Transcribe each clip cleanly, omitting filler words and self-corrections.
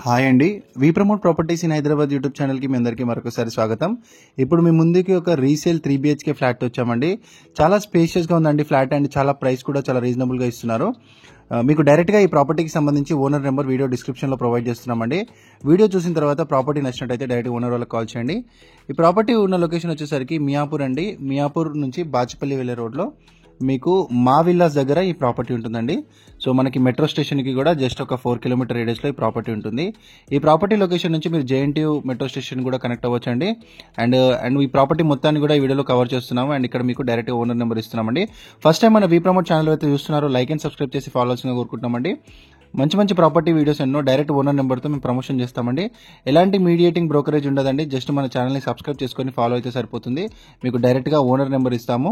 Hi అండి. We promote properties in Hyderabad YouTube ఛానల్కి మీ అందరికీ మరొకసారి స్వాగతం. ఇప్పుడు మీ ముందుకి ఒక రీసేల్ 3 BHK ఫ్లాట్ వచ్చామండి. చాలా స్పేషియస్గా ఉందండి ఫ్లాట్ అండ్ చాలా ప్రైస్ కూడా చాలా రీజనబుల్గా ఇస్తున్నారు. మీకు డైరెక్ట్గా ఈ ప్రాపర్టీకి సంబంధించి ఓనర్ నెంబర్ వీడియో డిస్క్రిప్షన్లో ప్రొవైడ్ చేస్తున్నామండి. వీడియో చూసిన తర్వాత ప్రాపర్టీ నచ్చినట్టయితే డైరెక్ట్ ఓనర్ వాళ్ళకి కాల్ చేయండి. ఈ ప్రాపర్టీ ఉన్న లొకేషన్ వచ్చేసరికి మియాపూర్ అండి. మియాపూర్ నుంచి బాచుపల్లి వెళ్ళే రోడ్లో మీకు మా విల్లాస్ దగ్గర ఈ ప్రాపర్టీ ఉంటుందండి. సో మనకి మెట్రో స్టేషన్కి కూడా జస్ట్ ఒక 4 కిలోమీటర్ రేడియస్లో ఈ ప్రాపర్టీ ఉంటుంది. ఈ ప్రాపర్టీ లొకేషన్ నుంచి మీరు JNTU మెట్రో స్టేషన్ కూడా కనెక్ట్ అవ్వచ్చండి. అండ్ ఈ ప్రాపర్టీ మొత్తాన్ని కూడా ఈ వీడియోలో కవర్ చేస్తున్నాము. అండ్ ఇక్కడ మీకు డైరెక్ట్ ఓనర్ నెంబర్ ఇస్తున్నామండి. ఫస్ట్ టైం మన వి ప్రమోట్ ఛానల్ అయితే చూస్తున్నారో లైక్ అండ్ సబ్స్క్రైబ్ చేసి ఫాలో అవ్వాల్సిందిగా కోరుకుంటున్నామండి. మంచి ప్రాపర్టీ వీడియోస్ ఎన్నో డైరెక్ట్ ఓనర్ నెంబర్తో మేము ప్రమోషన్ చేస్తామండి. ఎలాంటి మీడియేటింగ్ బ్రోకరేజ్ ఉండదండి. జస్ట్ మన ఛానల్ని సబ్స్క్రైబ్ చేసుకొని ఫాలో అయితే సరిపోతుంది. మీకు డైరెక్ట్గా ఓనర్ నెంబర్ ఇస్తాము.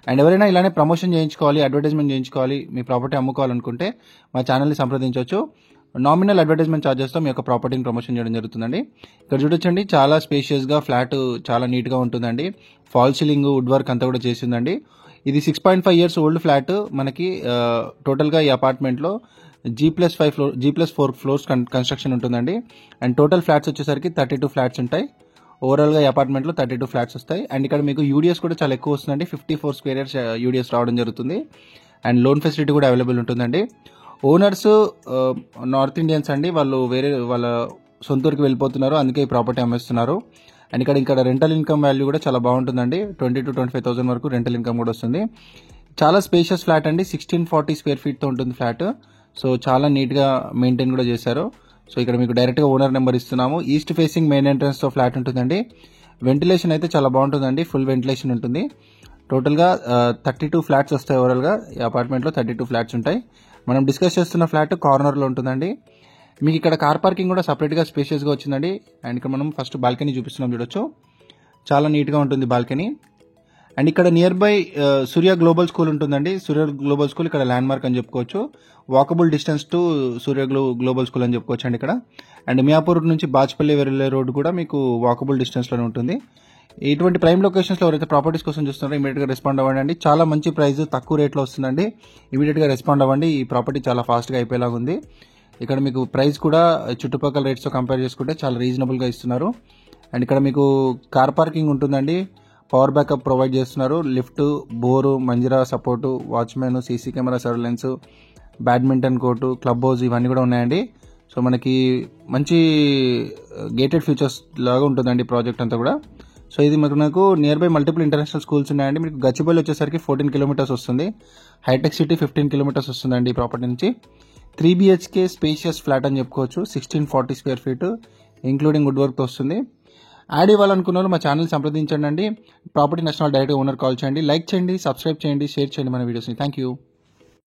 అండ్ ఎవరైనా ఇలానే ప్రమోషన్ చేయించుకోవాలి, అడ్వర్టైజ్మెంట్ చేయించుకోవాలి, మీ ప్రాపర్టీ అమ్ముకోవాలనుకుంటే మా ఛానల్ని సంప్రదించవచ్చు. నామినల్ అడ్వర్టైజ్మెంట్ ఛార్జెస్తో మీ యొక్క ప్రాపర్టీని ప్రమోషన్ చేయడం జరుగుతుందండి. ఇక్కడ చూడొచ్చండి, చాలా స్పేషియస్గా ఫ్లాట్ చాలా నీట్గా ఉంటుందండి. ఫాల్ సీలింగ్ వుడ్ వర్క్ అంతా కూడా చేసిందండి. ఇది 6.5 years ఓల్డ్ ఫ్లాట్. మనకి టోటల్గా ఈ అపార్ట్మెంట్లో G+4 ఫ్లోర్స్ కన్స్ట్రక్షన్ ఉంటుందండి. అండ్ టోటల్ ఫ్లాట్స్ వచ్చేసరికి 32 ఫ్లాట్స్ ఉంటాయి. ఓవరాల్గా ఈ అపార్ట్మెంట్లో 32 ఫ్లాట్స్ వస్తాయి. అండ్ ఇక్కడ మీకు యూడిఎస్ కూడా చాలా ఎక్కువ వస్తుందండి. 54 స్క్వేర్ యార్డ్స్ యూడిఎస్ రావడం జరుగుతుంది. అండ్ లోన్ ఫెసిలిటీ కూడా అవైలబుల్ ఉంటుందండి. ఓనర్స్ నార్త్ ఇండియన్స్ అండి. వాళ్ళు వాళ్ళ సొంత ఊరికి వెళ్ళిపోతున్నారు, అందుకే ఈ ప్రాపర్టీ అమ్మేస్తున్నారు. అండ్ ఇక్కడ రెంటల్ ఇన్కమ్ వాల్యూ కూడా చాలా బాగుంటుందండి. 20,000 to 25,000 వరకు రెంటల్ ఇన్కమ్ కూడా వస్తుంది. చాలా స్పేషియస్ ఫ్లాట్ అండి. 1640 స్క్వేర్ ఫీట్తో ఉంటుంది ఫ్లాట్. సో చాలా నీట్గా మెయింటైన్ కూడా చేశారు. సో ఇక్కడ మీకు డైరెక్ట్గా ఓనర్ నెంబర్ ఇస్తున్నాము. ఈస్ట్ ఫేసింగ్ మెయిన్ ఎంట్రన్స్తో ఫ్లాట్ ఉంటుందండి. వెంటిలేషన్ అయితే చాలా బాగుంటుందండి. ఫుల్ వెంటిలేషన్ ఉంటుంది. టోటల్గా 32 ఫ్లాట్స్ వస్తాయి. ఓవరాల్గా ఈ అపార్ట్మెంట్లో 32 ఫ్లాట్స్ ఉంటాయి. మనం డిస్కస్ చేస్తున్న ఫ్లాట్ కార్నర్లో ఉంటుందండి. మీకు ఇక్కడ కార్ పార్కింగ్ కూడా సపరేట్గా స్పేషియస్గా వచ్చిందండి. అండ్ ఇక్కడ మనం ఫస్ట్ బాల్కనీ చూపిస్తున్నాం, చూడొచ్చు. చాలా నీట్గా ఉంటుంది బాల్కనీ. అండ్ ఇక్కడ near by Surya global school ఉంటుందండి. సూర్య గ్లోబల్ స్కూల్ ఇక్కడ ల్యాండ్ మార్క్ అని చెప్పుకోవచ్చు. Walkable distance to Surya global school అని చెప్పుకోవచ్చు అండి ఇక్కడ. అండ్ మియాపూర్ నుంచి బాచుపల్లి వెళ్ళే రోడ్ కూడా మీకు వాకబుల్ డిస్టెన్స్లోనే ఉంటుంది. ఇటువంటి ప్రైమ్ లొకేషన్స్లో ఎవరైతే ప్రాపర్టీస్ కోసం చూస్తున్నారో ఇమీడియట్గా రెస్పాండ్ అవ్వండి. చాలా మంచి ప్రైస్, తక్కువ రేట్లో వస్తుందండి. ఇమీడియట్గా రెస్పాండ్ అవ్వండి. ఈ ప్రాపర్టీ చాలా ఫాస్ట్గా అయిపోయేలాగా ఉంది. ఇక్కడ మీకు ప్రైస్ కూడా చుట్టుపక్కల రేట్స్తో కంపేర్ చేసుకుంటే చాలా రీజనబుల్గా ఇస్తున్నారు. అండ్ ఇక్కడ మీకు కార్ పార్కింగ్ ఉంటుందండి. పవర్ బ్యాకప్ ప్రొవైడ్ చేస్తున్నారు. Lift, bore, Manjira support, watchman, CC camera surveillance, badminton court, club house ఇవన్నీ కూడా ఉన్నాయండి. సో మనకి మంచి గేటెడ్ ఫ్యూచర్స్ లాగా ఉంటుందండి ప్రాజెక్ట్ అంతా కూడా. సో ఇది మనకు near by multiple international schools ఉన్నాయండి. మీకు గచ్చిబౌలి వచ్చేసరికి 14 కిలోమీటర్స్ వస్తుంది. హైటెక్ సిటీ 15 కిలోమీటర్స్ వస్తుందండి ఈ ప్రాపర్టీ నుంచి. 3 BHK స్పేషియస్ ఫ్లాట్ అని చెప్పుకోవచ్చు. 1640 స్క్వేర్ ఫీట్ ఇంక్లూడింగ్ వుడ్ వర్క్తో వస్తుంది. యాడ్ ఇవ్వాలనుకున్న వాళ్ళు మా ఛానల్ సంప్రదించండి. ప్రాపర్టీ నచ్చిన డైరెక్ట్ ఓనర్ కాల్ చేయండి. లైక్ చేయండి, సబ్స్క్రైబ్ చేయండి, షేర్ చేయండి మన వీడియోస్ని. Thank you.